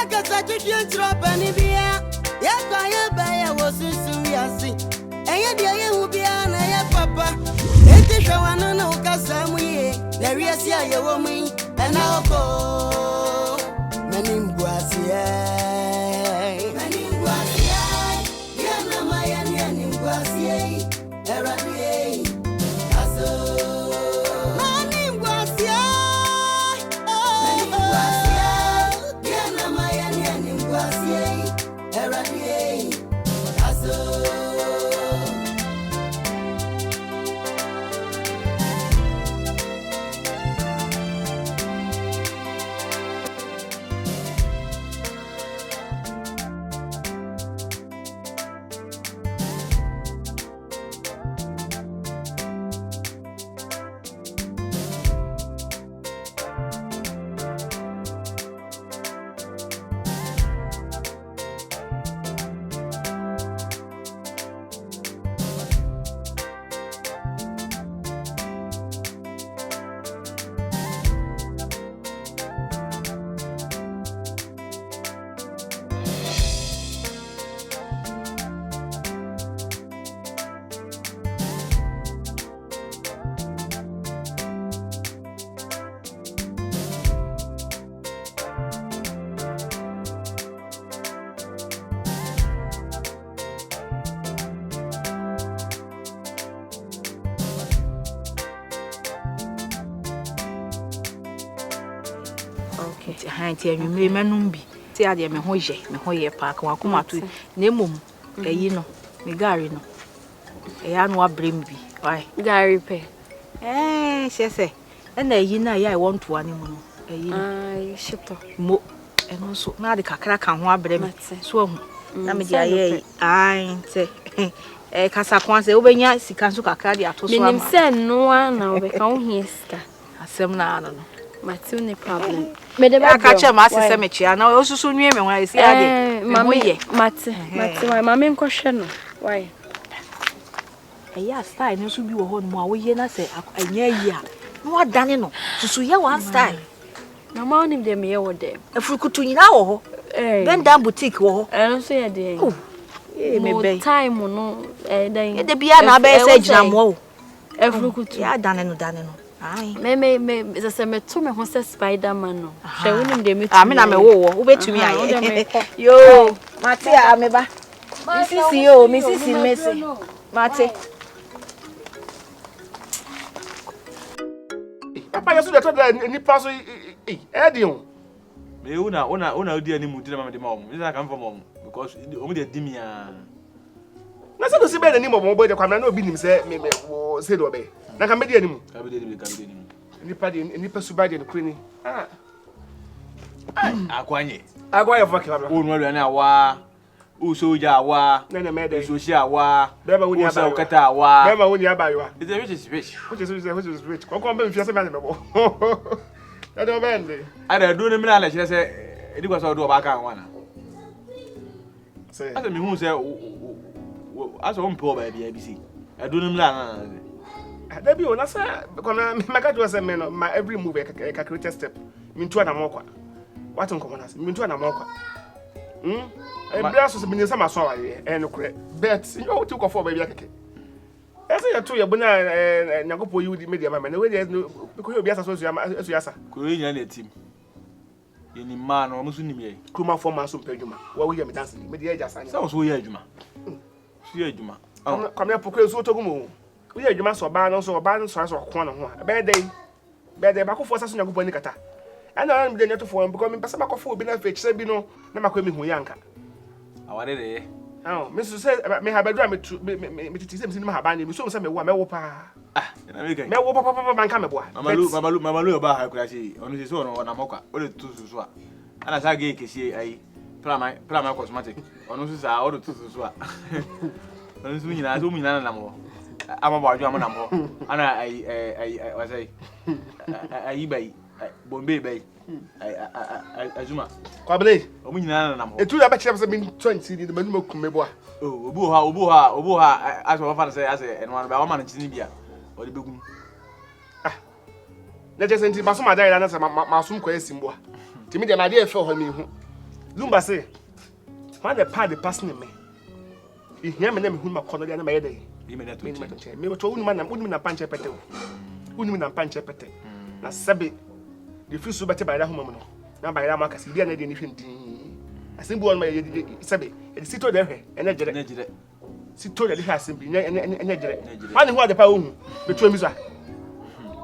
kasa chichi drop any bia. Ya kwa ya ba ya wosusu ya si. Enye dia ye hu bia na ya papa. Eti hwa no no kasa mu ye. Na wiase aye wo mu. Ena oko. Manimguasie. Manimguasie. Ya na maya ni manimguasie. Eradie. Aso. Manimguasie. Manimguasie. Ya na maya ni manimguasie. Eradie. Aso. Hanti anwumre manum bi ti ade me ho ye park wa kuma to na emom eyi no me gari no eya no abrem bi why gari pe sese na eyi na ya I want to ane mu no eyi ai shito mo eno so na de kakra kan ho abrem so hu na me dia ye ai te kasa kwanse obenya sika so kakra de ato so ama minim se no na obeka ho hieska asem na ano no Matthew no problem. Me de ba ka che ma asese me chia na osusu nwie me wan esi ade mami Mate why mami nkohwe no why eya style no so bi wo ho no a wo ye na se anya yi a no wadane no susu ye one style na ma onim de me ye wo dem afurukutu nyina wo ho ben dan boutique wo ho no so ye de me be time no dan e de bia na ba ese gina mo wo afurukutu ya dane no ai me se me to me ho se Spider-Man no she wonim de me me na me wo wo betumi aye yo mate a me ba misisi yo misisi mesi mate papa yesu de to da ni paso edion me una odi ani mu di na me de ma omo me kan for mom because omo de di mi a na se do si be na ni mo boy de kwamna na obi nim se me wo se do be na kan be di ani mu ka be di ni ni pa suba de no ni akwanye for kebaba o no na awa o soja awa na me de so shi awa be ba woni o aba so kata awa be ba woni aba yo is a rich which is rich ko be mfiase me me bo na do bende ada do ni mi na kire se edi kwa so do ba kan wana say asa mi hu se asa o mpo ba bia bi si ado ni mi na da bi o na sa kwamna maka do se me no my every move a calculated step mi ntu na mo kwa what nkomo na se mi ntu na mo kwa bia so se bi ni sama so awaye no kure bet you to go for ba bia keke ese ya to ya bu na nyagopo yi media ma na we dey no because obi asa so so asa ko yi nya na team yeni ma no mo so nim ye kuma for man so pedwuma wa we ya me dance media eja sanya so so ye adwuma so ye adwuma kwamna pokre so togumo we ya adwuma so ba no so so ko no ho be dey ba ko for sa so nyagopo ni kata ana na me dey neto for because me pesa ba ko for obi na fe kire bi no na makwa mi hu yanka aware de me so say me ha bedura me titi say me sinima ha ba ni me so say me wo me wo pa na me kai me wo papa banka me boa mamalu ba ha kura si onu si so no na mokwa o le tutu so a ana sa ge kesi ai plama cosmetic onu si sa o le tutu so a onu si nyina na mo ama ba adwa mo na mo ana ai wa say ai bai bombe bai azuma kwabele omu nyina na mo etu ya ba kire say me 20 ni manu makum me boa obu ha aso fa say ase eno an ba o ma nchini bia o de begum na je senti maso ma dai na say masum kwa esimboa timi de na de efe ho mi hu Lumba say, when the part the person in me, he hear me name who my corner and my day. Me what woman and punch a pete. Women and punch a pete. Na sabi, the few so better by that woman. Now by that marcus, he didn't anything. I think one my sabi, and sit there and I sit told the house and one who had the power between me.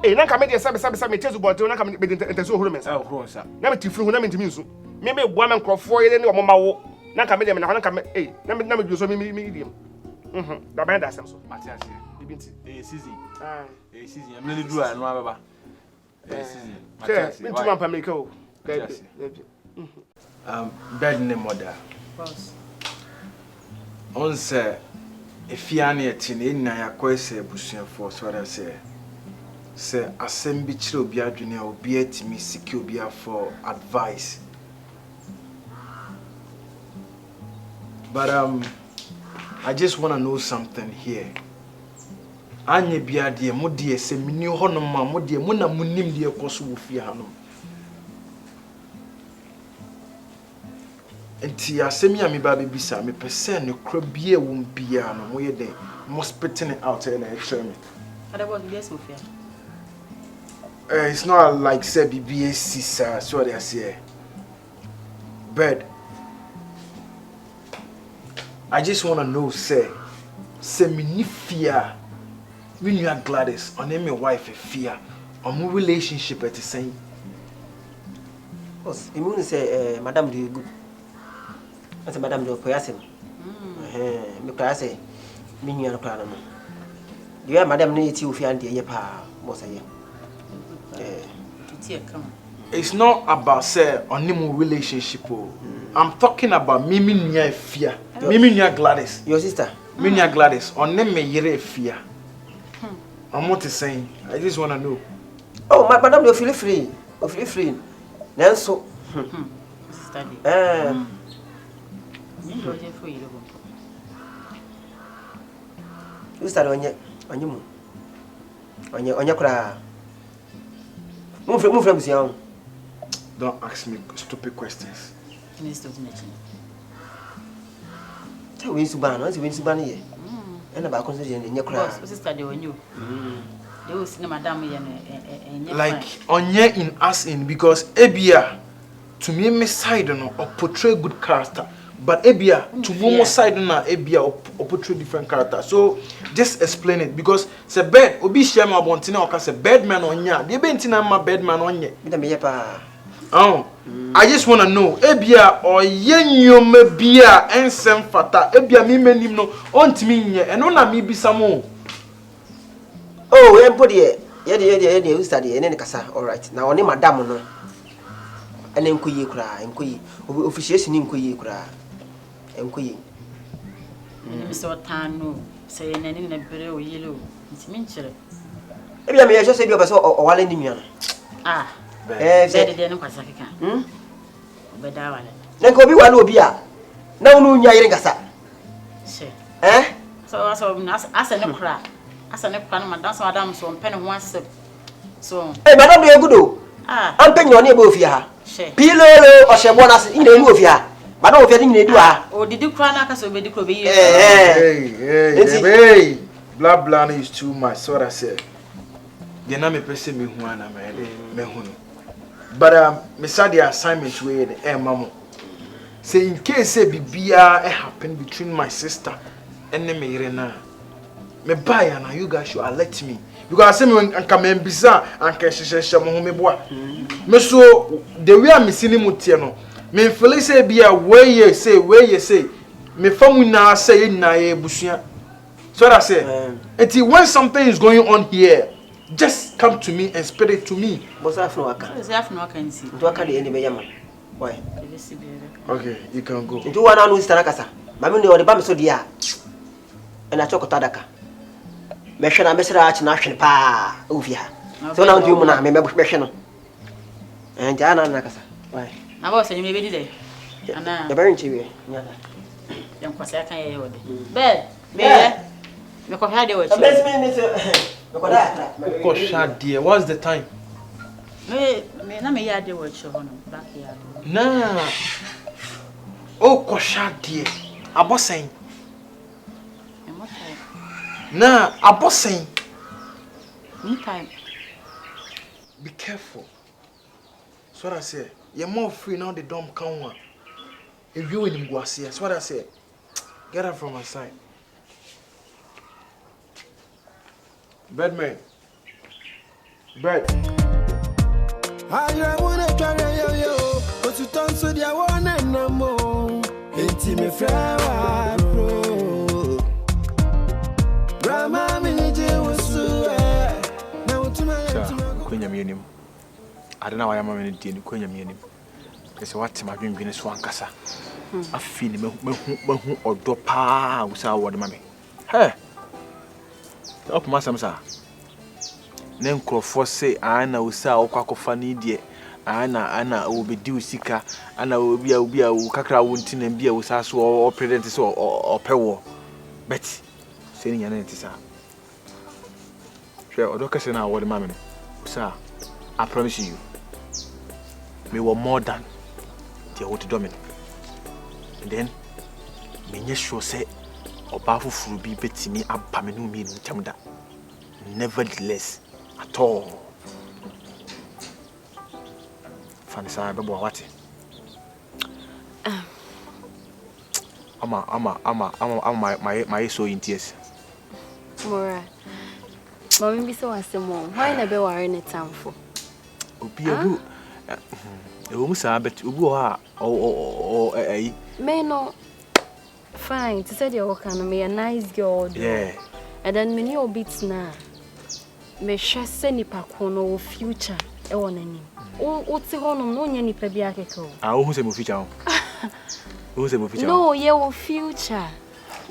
Eh, na come dey sabe tezu bote na come be intenso horo mensa. Na me tifuru na me ntimi nsu. Me be boa me nkrofo ye ne omoma wo. Na come dey me na come na me bi so me diem. Da ban da asem so. Matias. Bibi nti. Season. Season. Ah. Me le duru anu ababa. Season. Matias. Me tuma pa make o. Bed ne mother. Boss. On say efia na etine na yakwese busuafo so that say assembly chiro obi adwene obi atimi siki obi for advice. But I just want to know something here. Anye bia de mo de se mini ho no ma mo de mo na munim de ekoso wo fie ha no. Enti asemi a me ba be bisa me pese ne kra bia wo bia no mo ye de mo spitting it out and I tell me. What about the Sophia? It's not like say BBSC sir, so they say. But I just want to know say me ni fear when you are Gladys on my wife a fear on my relationship at the same. Boss, you mean say madam do good. As madam do poyasim. Me cry say me ni an cry no. Do you madam ni ti ofi ande ye pa boss aye. It's not about say on my relationship. I'm talking about me near fear. Me near Gladys. Your sister. Me near Gladys on me yere fear. I'm not saying. I just want to know. Oh, madam, you feel free. You feel free. Then so. Study. You start on your cry. Move from young. Don't ask me stupid questions. Win Subano, win Subani. And about consideration in your class. Sister, they were new. They will see Madame like on ye in us in because Ebia to me me side no or portray good character. But Ebia to Momo side na Ebia or portray different character. So just explain it because say bed obi share my bontina or say bed man on ya. They be ntina my bed man on ye. Oh, I just want to know Ebia or yenyo me bia ensem fata Ebia mi menim no ontimi nye eno na mi bisa mo. Oh, everybody you study and then kasa all right. Now only madam no. And then kuyi kura, enkuyi officiation enkuyi kura. Enkuyi. Mr. Tano say na ni na bere o yelo. Ntimi nkyere. Ebia me just say bi obaso o wale ni mian. Ah. Say de no kwasa keka. Obeda wale. Na ko bi wale obi a. Na unu nya yire kasa. Se. So asa ne kura. Asa ne kura no madam so mpene ho asep. So. Madam do good. Am penyo ne be ofia ha. Pilolo o shebo na se ina enu ofia. Madam ofia ni edu ha. O didi kura na aka so obedi kura be yi. Hey. Blah blah is too much. So what I said. They na me pese me hu ana me hu no. But me said the assignment we the mamo. Say in case say bibia happen between my sister and me irena. Me buy and you guys should alert me. Because I say me anka me mbisa anka hyehyehye mo ho me boa. Me so the way am sini mutie no. Me feel say bia wey say me famu na say na ye busua. So that I say until when something is going on here just come to me and spread it to me. Boss afno aka. Say afno aka nsi. Nto aka de eni be yama. Why? Okay, you can go. Nto wana anu sister kasa. Mami no de ba me so dia. E na chokota daka. Me hwe na me sira achi na hwe pa. Ofi ha. So na ntu mu na me hwe no. Nti ana na kasa. Why? Na boss enyi me be di de. Ana. Ya ba nchi we. Nyala. Dem kwasa aka ye yode. Bed. Me ko ha de wo chi. Bless me so. Kosha dear, what's the time? Me na me yard de wo chi ho no. Back yard. Nah. Oh, Koshadi. Abossing. Nah, abossing. Meantime. Be careful. That's what I say. You're more free now, the dumb come. If you in Manimguasie, that's what I say. Get up from my side. Bedman. Bed. I wanna try yo, but you turn to the one and no more. Ain't me flower, bro. Grandma, me need you was now to my Queen Yamunim. I don't know why I'm a minute in Queen Yamunim. Guess what? My dream is one cassa. I feel me or do pa was our word, mammy. Hey, up my samsa. Name Crawford say, I know Sao Quacophony, dear. Anna will be due seeker, and I will be a Kakra Wuntin and be a Sasso or Predentist or Pewo. Betty, saying your name, sir. Sure, or Doctor and I were the mammy. Sir, I promise you, we were more than the old dominant. Then, me sure say, or Bafu will be betty me up Paminu mean Chamda. Nevertheless, at all. Fanny, I don't know what. My so in tears. Mora, Mommy be so as mom. Why never worry any time for? Be a boo. Almost a bit or a May no. Fine, to say you're kind me a nice girl. Yeah. And then many obits now. Me share send pakono future. E won ani. O ti hono no nya nipa bia keke o. Ah, who say mo future? Who say mo future? No, ye wo future.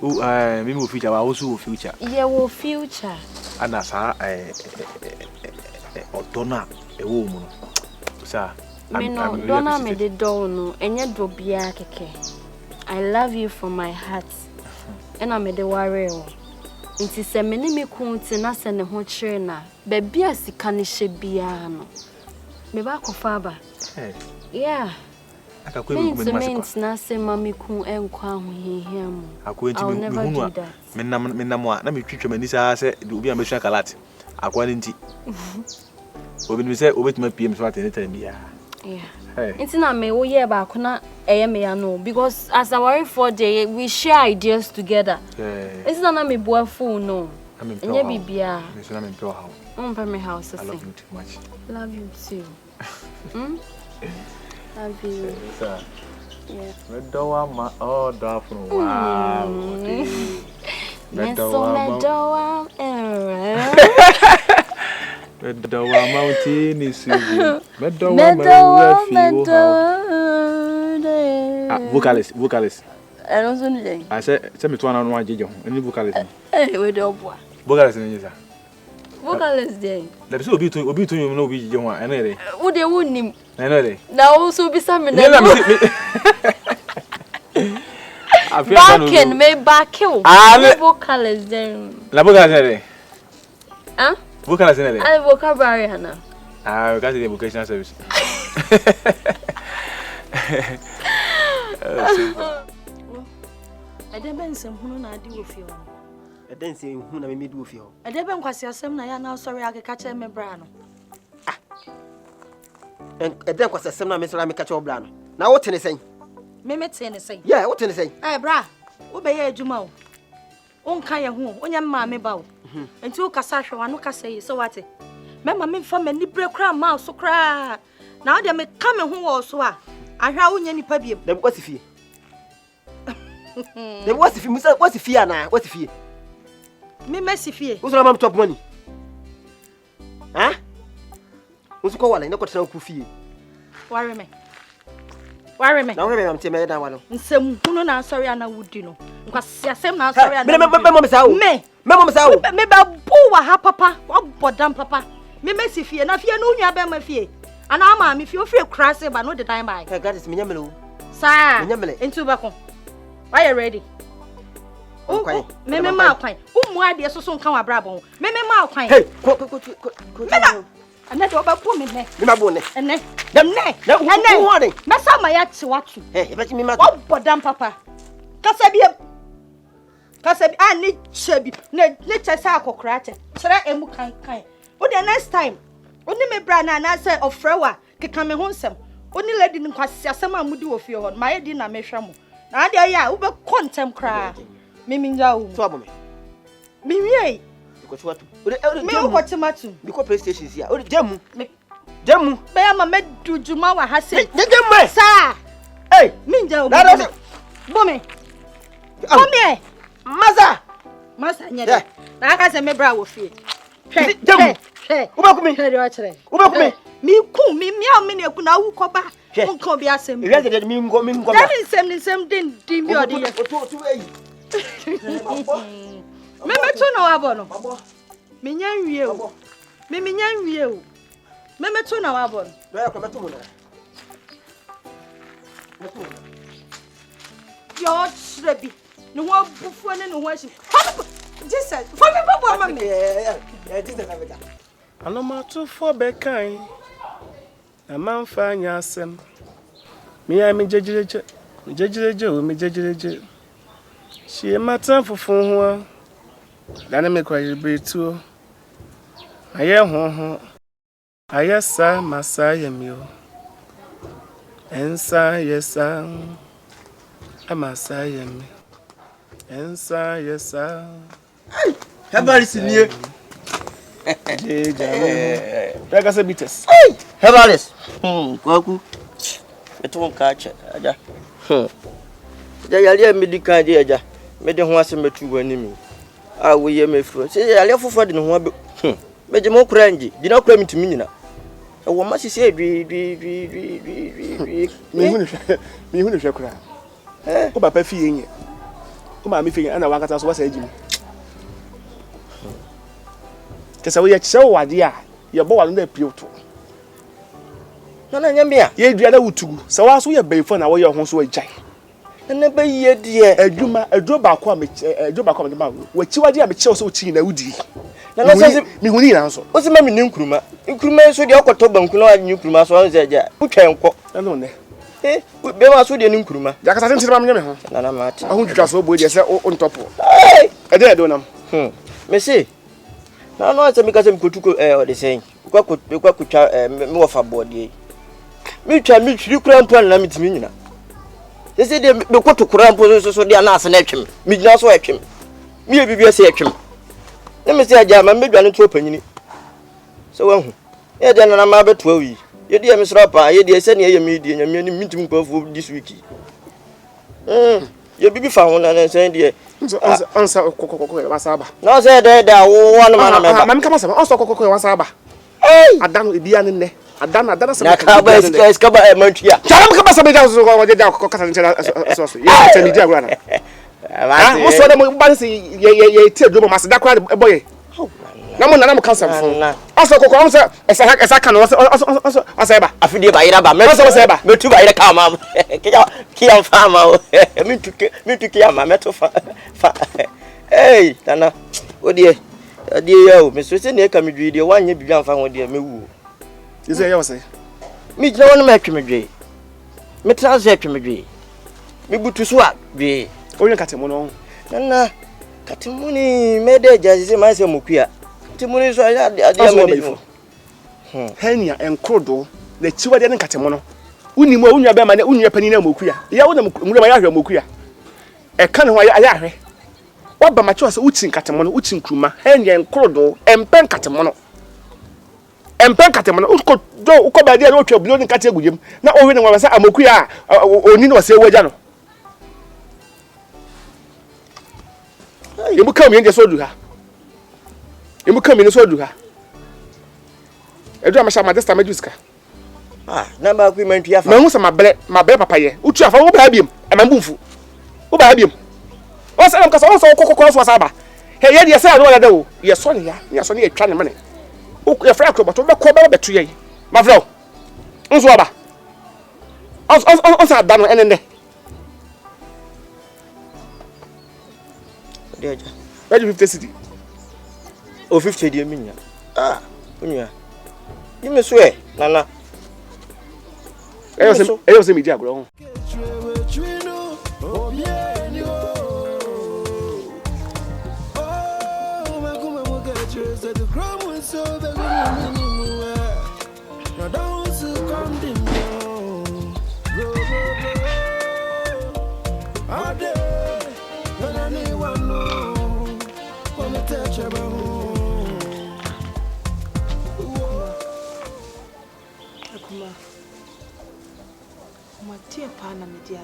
Me mo future, I also future. Ye wo future. Ana sa odona e wo mu no. Sa Me no dona me de do no, enye do bia keke. I love you from my heart. And I me de worry o. Nti se me ni me kunti na se ne ho kire na. Ba bia sika ne hye bia no. Me ba ko fa ba. Yeah. Aka ko me masiko. Na se mami kun enkwa ho hihia mu. Akwa nti me hunu a. Me nam a na me twitwa mani sa se obi a me hwa kalat. Akwa ne nti. Obi ni se obetuma PM so atene tan bia. Yeah. It's not me, oh yeah, but I know because as I worry for day, we share ideas together. It's not me boy fool, no. I mean, baby, I my house. I love you too much. Love you too. Love you. Yeah. Medowa ma order from wow. Medowa. Medowa mountain is Medowa. Vocalist. I don't know. I said, tell me to one jijo. Any vocalist. Hey, we do boy. Vocalist in yes. Vocalist day. Let us obi to you no be jijo one. Any day. Who they won him? I know day. Now also be some. Back in me back you. Vocalist then. La vocalist day. Huh? Vocalist in there. I vocabulary hana. Ah, we got the vocational service. I don't been some who na di with you. I don't say who na me do with you. I don't been kwasi asem na ya now sorry I catch me bra no. Ah. And I don't kwasi asem na me sorry me catch your bra no. Na what ten say? Me te ne say. Yeah, what ten say? Eh bra, wo be ye adwuma o. Onka ye ho, onya ma me ba o. Enti o kasa hwe wano kasa yi so wate. Mema me fa mani bre kra ma so kra. Na o de me ka me ho wo so a. Ahwa onya nipa biem. Dem kwasi fie. Dem kwasi fie, musa kwasi fie na, kwasi fie. Me mesi fie. Wo so mam top money. Ha? Wo so ko wala, na ko tena ku fie. Worry me. Worry me. Na worry me am te me dan walo. Nsem hunu na sorry ana wudi no. Nkwasi asem na sorry ana. Me mom sa o. Me mom sa o. Me ba buwa ha papa, wa bodam papa. Me mesi fie na fie no nua be ma fie. Ana ama me fie o fie krase ba no the time by. Hey, God is me nyamelo. Sir. Me nyamele. Entu ba kon. Are you ready? Oh, me ma kwan. Umu ade so so nkan wa bra bon. Me ma kwan. Hey, Ana do ba bu me ne. Me ma bu ne. Ene. Dem ne. Ene. Masa ma ya chi watu. Eh, be mi ma. Wo bodam papa. Kasa bi ani chebi. Ne chesa akokra che. Kira emu kan. Wo the next time. Oni me bra na say ofrewa keka me ho nsem. Oni lady ni kwasi asem amudi wo fie ho. Ma ye di na mehwe mo. Na ade ya wo be kontem kra. Miminja wo. So abomi. Miwie. Because what? Me wo timatu. Because PlayStation is here. O demu. Be ma medu juma wa ha se. Demu. Sa. Hey, minja wo. Bomi. Masa nyede. Na aka se me bra wo fie. Hwe. Ubakumi. Ubakumi. Mi a me ne ku na wu koba. Nko bi asem. Ewe de mi ngo. Na nsem den dim bi odi ye. To eyi. Me metu na wa bo no. Me nya nwie o. Me nya nwie o. Me metu na wa bo no. Do ya ko metu mo na. Yo trebi. No wa bufu ne no wa shi. Jesus. For me bobo mama. Jesus na beta. Anomatu for bekan. Amanfa nya asem. Me ya me jejereje. Me jejereje. She matan fofon ho. Dana me kwa bretu. Aye ho. Aye sa masa yemio. Ensa yesa. Amasa yemi. Ensa yesa. Hebaris nie. Pega se bites. Hebaris. Kwaku. Eto nka ache aja. Ja yale medical de aja. Me de ho ase metu wani mi. A wo ye mefro. Se yale fofo de ho abe. Meje mo kura nji. Dina kura mitimi nyina. E wo ma sisi dwi. Me hunu hwe kura. Ko papa fi yenye. Ko ma me fi yenye ana wakata so wasa ejimi. Kesa wo ye chewo wade a ye bo walo na pioto. Na nyambia. Ye dua na wutugu. Sa wa so ye beifo na wo ye ho so agyan. Na ba ye die. Adwo ba ko me ma. Wa chi wade a me chewo so chi na wudi. Na so mi huni na so. O se ma me ni nkuruma. Nkuruma so de okoto banku na wa ni nkuruma so on se aja. Utwen ko. Na no ne. Be ma so de ni nkuruma. Jakasa tin tira ma me ho. Na ma ati. Ahun twitwa so bo de se on top. Eh. Do nam. Me see. Na no se mi ka se mi kotuko o de sen. Kwa kutwa me wo fa body. Mi twa mi twiri kura mpo na mitimi nyina. Se de be kotu kura mpo so de na ase na twem. Mi gina so atwem. Mi e bibia se atwem. Na me se aja ma medwa ne to panyini. So wa hu. E de na ma beto awi. Ye de mi sra pa, ye de se ne ye mi de nyame ni mitimi kwafo this week. Ye bibi fa ho na sen de. Onsa kokoko wasaba. Na se de wo no ma na me ba. Mam kama sama onsa kokoko wasaba. Adano ebia ne ne. Adana sama. Na ka ba ska ba e mantua. Charam kama sama ja so ko ja ko kasa nchela so. Ye tani dia gura na. Mo so de mo ba se ye tie do mo masda kwa boye. Na mo na mo kansa fo. Onsa kokoko onsa esa kan onsa ba. Afide ba yira ba. Metu ba yira ka ma. Ki am fa ma o. Mintu ki am ma metu fa. Hey, tana. Odie. Adie ya o. Me so se ne ka me dwi de wanye bi amfa ho de mewu. Ise ya wose. Mi jina wonu ma tweme dwi. Me transe tweme dwi. Me butu so a dwi. Onye katemo no. Nana katemuni mede jazi ma se mokua. Katemuni so ade ma me. Hania enkrodo na chiwade ne katemo no. Unimu unwa be ma ne unwa pani na mokua. Ya wo na mure ma ya hwe mokua. E ka ne ho ya hwe. Waba ma chiwa se uchi katemo no uchi nkruma. Hania enkrodo empen katemo no. Empen katemo no uko ba dia no twa bulo ne kate gudem. Na o hwe ne wa sa amokua oni no se waja no. Yemu kam yende so du ha. Yemu kam yende so du ha. Edu amsha ma desta majuska. Na ba ku mantu afa. Ma hu se mabre papa ye. Utu afa wo ba biem. E ma mbumfu. Wo ba biem. O se am kasa o so kokoko so saba. He ye de se ado da wo. Ye so ne ya. Ye so ne ye twa ne mane. O ye fra akro boto be ko ba betu ye. Ma fra. Nso aba. On sa da no enende. Deja. Where you 50 city? O 50 de minya. Unya. You me swear, Nana. I was a media grown. Dear Pana, my dear,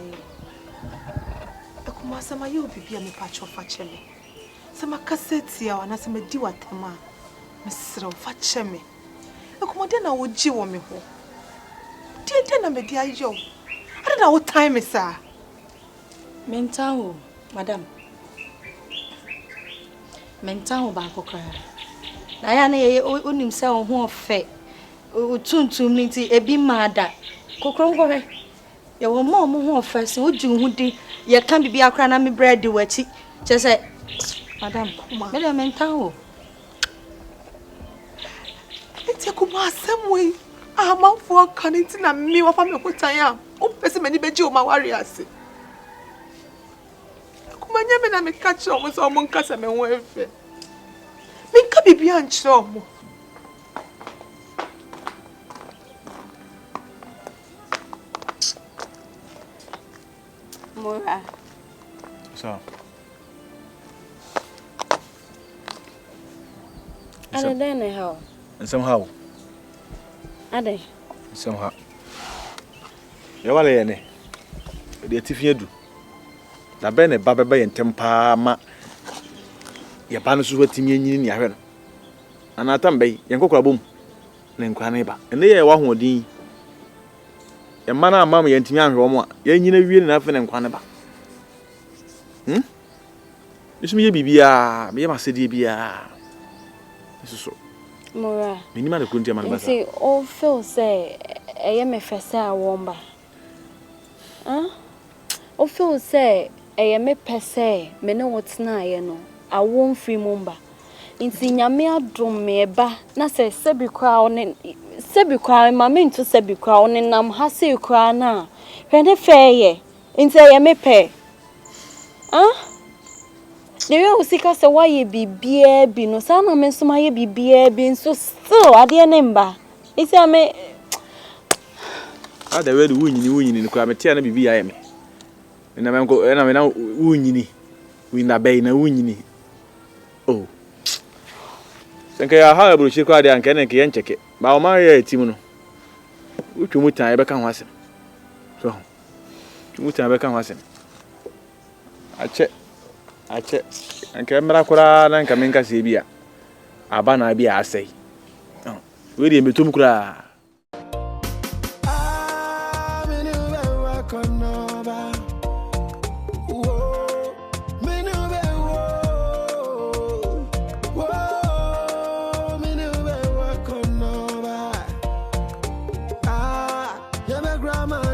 Akuma, some of you be a patch of fatchemy. Some are cassettes here, and as a mediwa tema, Mr. Fatchemy. Akuma, then I would jew me home. Dear Tena, my dear Joe, I don't know what time is, sir. Mentao, madam. Mentao banko cry. Diana, own himself who fate. Tun to me, a be mad. Cockro. You were more first, would you would you can't be a cran and me bread do it. Just say, Madam, Madam Mentao. It's a kuma some way. I'm out for a canning and me of a what I am. Oh, person many bedroom, my warriors. Kuma never me catch almost all monk as a man welfare. Me can be beyond some. Mora. So. And then how? And somehow. Ade. Somehow. You are any. The Tiffy do. The Bene Baba and Tempa ma. Your panels were Timmy in your head. And I tambe, Yanko boom. Then Craneba. And they are one who dee. A man, mammy, and Timmy Roma, you never really nothing and Quanaba. This may be a city be a. This is so. Mora. Minima couldn't man. See, all Phil say, I am a fessa womba. Huh? All Phil say, I am a pesse, me know what's na, you know. I won't free mumba. In Signamia drum me ba, na say Sebi crown and Sebi crown, my mean to Sebi crown, and I'm hassy crown now. When a fair ye, in say I may pay. Huh? The real seeker say why ye be beer be no son of men so my be beer being so still at the number. It's a me. Ah, the word winning in the Cramatiana be I am. And I'm go and I'm now winning. Win a bay na winning. Oh. Thank you, how she cried and can check it. But my Timono. Which you would time back on was him. So, you would time back on was him. I check. And camera cura and Kamenka Sibia. Abana be I say. William Betumkra. Grandma,